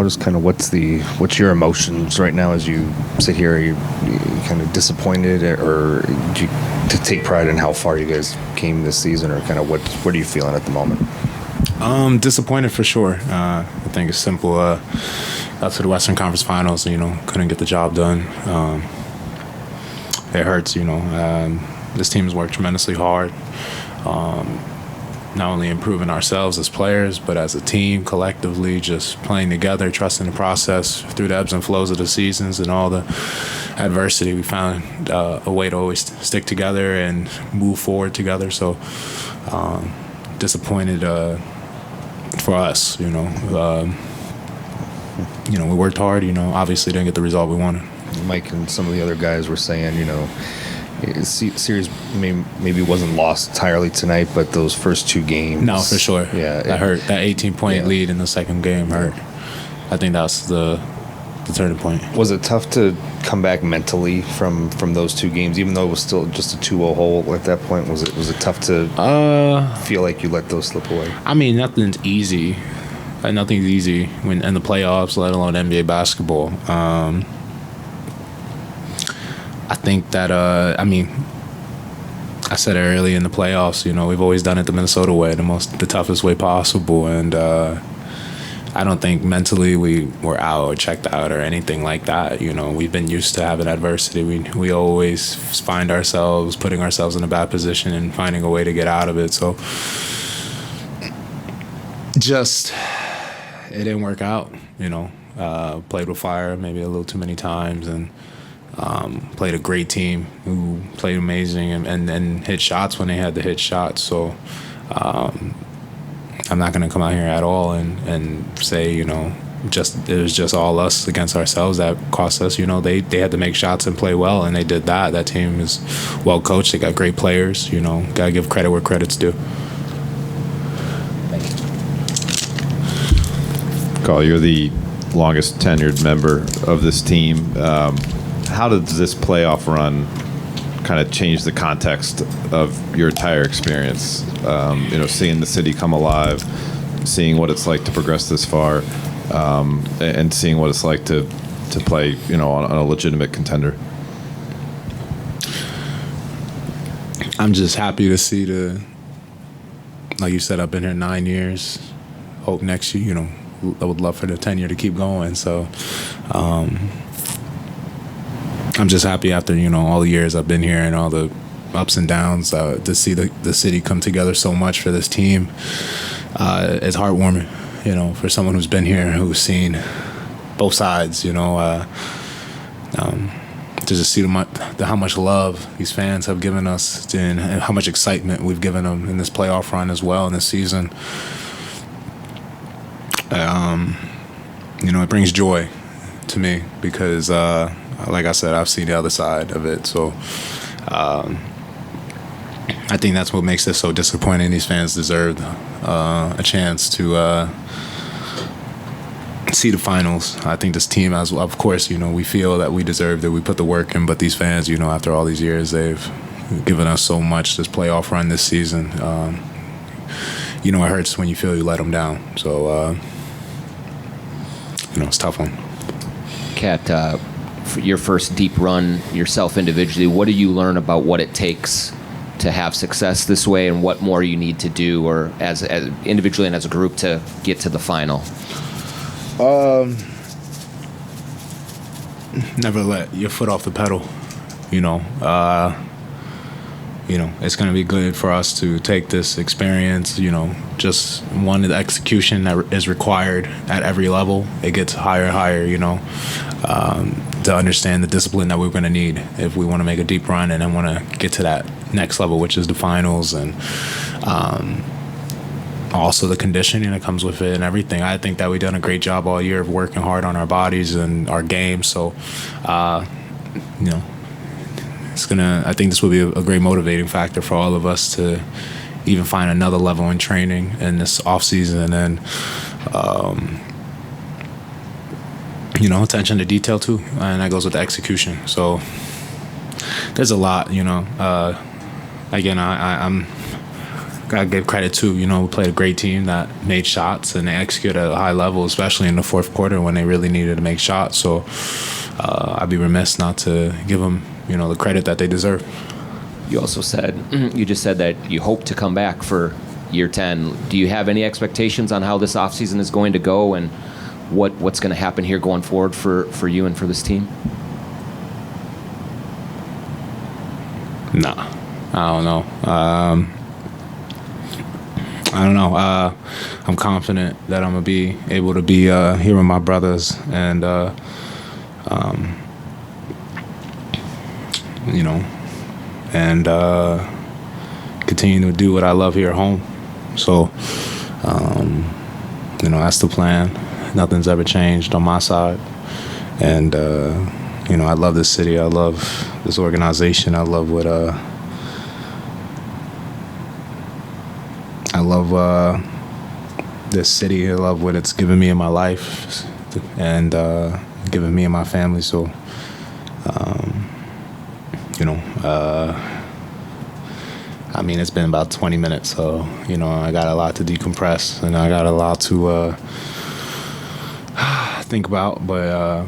Just kind of what's your emotions right now as you sit here? Are you kind of disappointed, or do you to take pride in how far you guys came this season, or kind of what are you feeling at the moment? Disappointed for sure. I think it's simple. Got to the Western Conference Finals, couldn't get the job done. It hurts, This team has worked tremendously hard. Not only improving ourselves as players, but as a team, collectively, just playing together, trusting the process through the ebbs and flows of the seasons and all the adversity. We found a way to always stick together and move forward together. So disappointed for us, we worked hard, obviously didn't get the result we wanted. Mike and some of the other guys were saying, series maybe wasn't lost entirely tonight, but those first two games. No, for sure. Yeah, that hurt. That 18-point lead in the second game hurt. I think that's the turning point. Was it tough to come back mentally from those two games, even though it was still just a 2-0 hole at that point? Was it tough to feel like you let those slip away? I mean, nothing's easy. Nothing's easy when in the playoffs, let alone NBA basketball. I think that, I said it early in the playoffs, we've always done it the Minnesota way, the toughest way possible. And I don't think mentally we were out or checked out or anything like that. We've been used to having adversity. We always find ourselves putting ourselves in a bad position and finding a way to get out of it. So just, it didn't work out, played with fire maybe a little too many times, and played a great team who played amazing and hit shots when they had to hit shots. So I'm not going to come out here at all and say, it was just all us against ourselves that cost us. They had to make shots and play well, and they did that. That team is well coached. They got great players. Got to give credit where credit's due. Carl, you're the longest tenured member of this team. How does this playoff run kind of change the context of your entire experience? Seeing the city come alive, seeing what it's like to progress this far, and seeing what it's like to play, on a legitimate contender. I'm just happy to see like you said, I've been here 9 years. Hope next year, I would love for the tenure to keep going. So, I'm just happy after, all the years I've been here and all the ups and downs to see the city come together so much for this team. It's heartwarming, for someone who's been here, who's seen both sides, to just see how much love these fans have given us and how much excitement we've given them in this playoff run as well in this season. It brings joy to me because, like I said, I've seen the other side of it. So I think that's what makes this so disappointing. These fans deserve a chance to see the finals. I think this team, of course, we feel that we deserve that we put the work in. But these fans, after all these years, they've given us so much this playoff run this season. It hurts when you feel you let them down. So, it's a tough one. Kat, for your first deep run yourself individually, what do you learn about what it takes to have success this way, and what more you need to do, or as individually and as a group, to get to the final? Never let your foot off the pedal. It's going to be good for us to take this experience, just one, the execution that is required at every level. It gets higher and higher, to understand the discipline that we're going to need if we want to make a deep run and then want to get to that next level, which is the finals, and also the conditioning that comes with it and everything. I think that we've done a great job all year of working hard on our bodies and our game. So, I think this will be a great motivating factor for all of us to even find another level in training in this off season, and attention to detail too, and that goes with the execution. So there's a lot, again, I'm gotta give credit to. We played a great team that made shots and they executed at a high level, especially in the fourth quarter when they really needed to make shots. So I'd be remiss not to give them, the credit that they deserve. You also said, you just said that you hope to come back for year 10. Do you have any expectations on how this offseason is going to go and what's going to happen here going forward for you and for this team? Nah, I don't know. I don't know. I'm confident that I'm going to be able to be here with my brothers and, and continue to do what I love here at home. So, that's the plan. Nothing's ever changed on my side. And, I love this city. I love this organization. I love what this city. I love what it's given me in my life and given me and my family. So, it's been about 20 minutes, so, I got a lot to decompress and I got a lot to think about, but,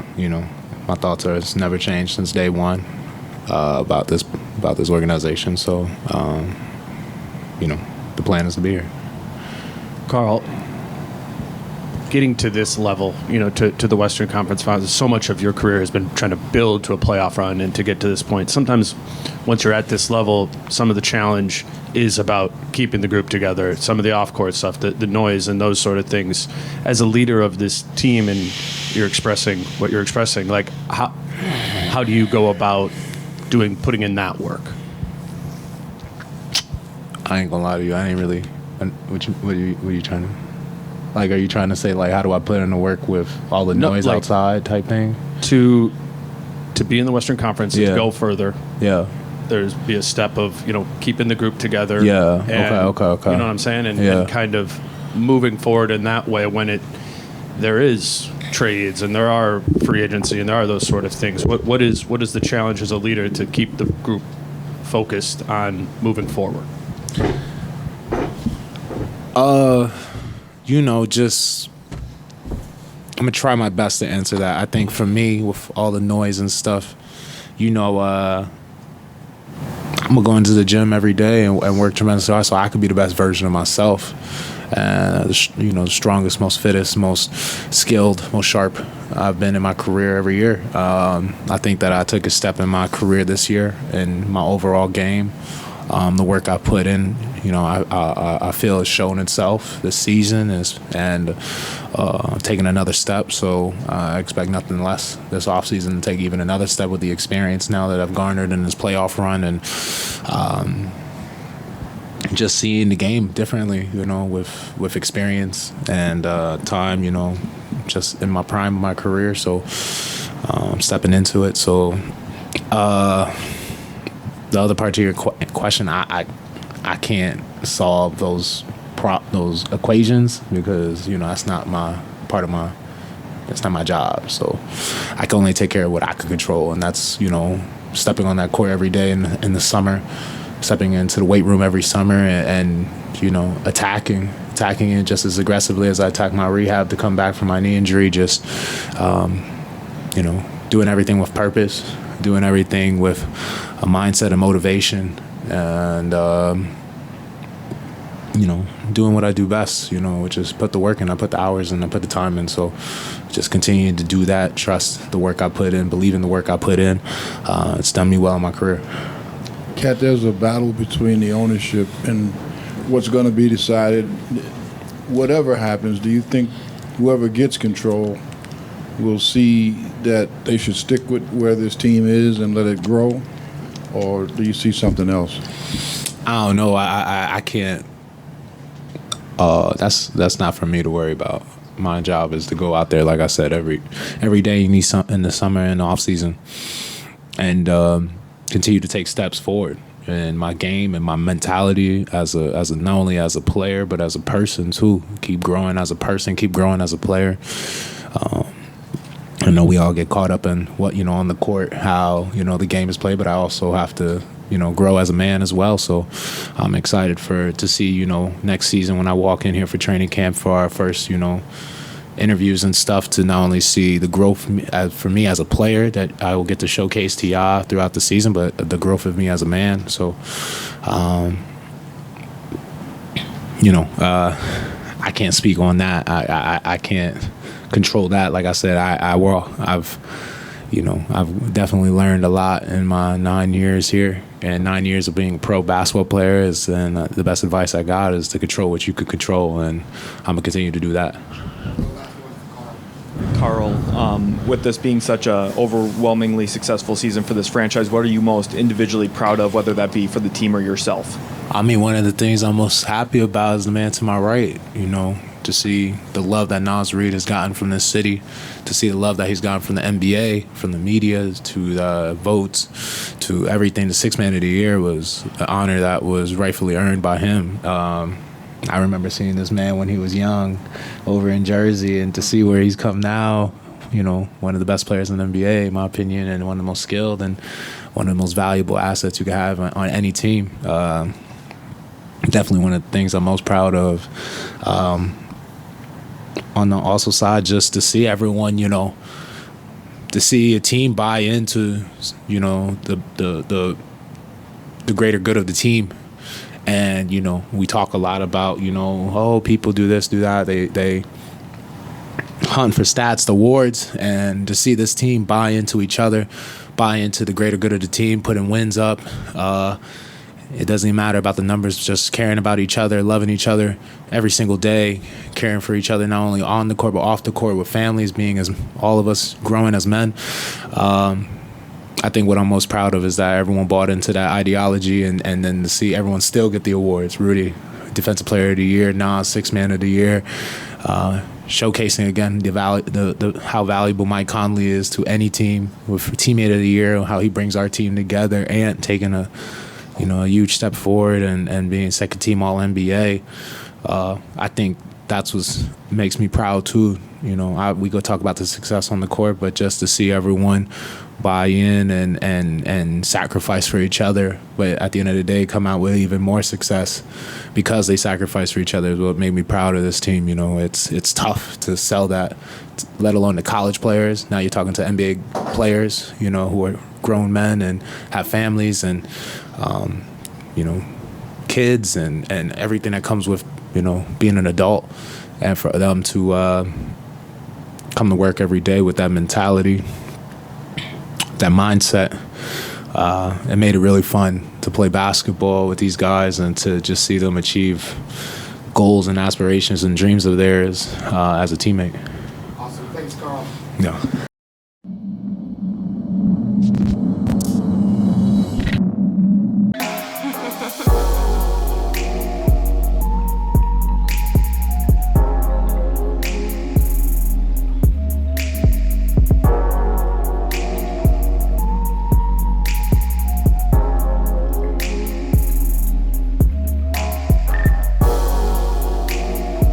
my thoughts are it's never changed since day one about this organization. So, the plan is to be here. Karl, getting to this level, to the Western Conference Finals, so much of your career has been trying to build to a playoff run and to get to this point. Sometimes once you're at this level, some of the challenge is about keeping the group together, some of the off-court stuff, the noise and those sort of things. As a leader of this team and you're expressing what you're expressing, like how do you go about putting in that work? I ain't gonna lie to you. I ain't really. What are you trying to? Like, are you trying to say, like, how do I put in the work with all the noise outside type thing? To be in the Western Conference, to go further. Yeah. There's be a step of, keeping the group together. Yeah. And, Okay. You know what I'm saying? And kind of moving forward in that way when there is trades and there are free agency and there are those sort of things. What is the challenge as a leader to keep the group focused on moving forward? Just I'm gonna try my best to answer that. I think for me, with all the noise and stuff, I'm gonna go into the gym every day and work tremendously hard so I could be the best version of myself. The strongest, most fittest, most skilled, most sharp I've been in my career every year. I think that I took a step in my career this year in my overall game. The work I put in, I feel has shown itself this season and taking another step. So I expect nothing less this offseason to take even another step with the experience now that I've garnered in this playoff run and just seeing the game differently, with experience and time, just in my prime of my career. So I'm stepping into it. So the other part to your question, I can't solve those equations because that's not that's not my job. So I can only take care of what I can control, and that's stepping on that court every day in the summer, stepping into the weight room every summer, and attacking it just as aggressively as I attack my rehab to come back from my knee injury. Just doing everything with purpose, doing everything with a mindset of motivation, and doing what I do best, which is put the work in. I put the hours in, I put the time in. So just continuing to do that, trust the work I put in, believe in the work I put in. It's done me well in my career. Kat, there's a battle between the ownership and what's going to be decided. Whatever happens, do you think whoever gets control will see that they should stick with where this team is and let it grow? Or do you see something else? I don't know. I can't. That's not for me to worry about. My job is to go out there, like I said, every day. You need something in the summer and the off season, and continue to take steps forward in my game and my mentality as a not only as a player but as a person too. Keep growing as a person. Keep growing as a player. I know we all get caught up in what on the court, how the game is played, but I also have to grow as a man as well. So I'm excited to see, next season when I walk in here for training camp for our first, interviews and stuff, to not only see the growth for me as a player that I will get to showcase to y'all throughout the season, but the growth of me as a man. So, I can't speak on that. I can't control that. Like I said, I've definitely learned a lot in my 9 years here, and 9 years of being a pro basketball player and the best advice I got is to control what you could control, and I'm gonna continue to do that. Karl, with this being such a overwhelmingly successful season for this franchise, what are you most individually proud of, whether that be for the team or yourself? I mean, one of the things I'm most happy about is the man to my right, to see the love that Naz Reid has gotten from this city, to see the love that he's gotten from the NBA, from the media, to the votes, to everything. The Sixth Man of the Year was an honor that was rightfully earned by him. I remember seeing this man when he was young over in Jersey, and to see where he's come now, one of the best players in the NBA, in my opinion, and one of the most skilled and one of the most valuable assets you could have on any team. Definitely one of the things I'm most proud of. On the also side, just to see everyone, to see a team buy into, the greater good of the team. And, we talk a lot about, people do this, do that. They hunt for stats, the awards, and to see this team buy into each other, buy into the greater good of the team, putting wins up. It doesn't even matter about the numbers, just caring about each other, loving each other every single day, caring for each other, not only on the court, but off the court with families, being as all of us growing as men. I think what I'm most proud of is that everyone bought into that ideology, and then to see everyone still get the awards. Rudy, Defensive Player of the Year, Nas, Sixth Man of the Year, showcasing again the how valuable Mike Conley is to any team, with Teammate of the Year, how he brings our team together, and taking a huge step forward and being second team All NBA. I think that's what makes me proud too. We go talk about the success on the court, but just to see everyone buy in and sacrifice for each other, but at the end of the day come out with even more success because they sacrifice for each other, is what made me proud of this team. It's tough to sell that, let alone the college players. Now you're talking to NBA players, who are grown men and have families and kids and everything that comes with being an adult, and for them to come to work every day with that mentality, that mindset, it made it really fun to play basketball with these guys and to just see them achieve goals and aspirations and dreams of theirs as a teammate. Awesome. Thanks, Karl. Yeah.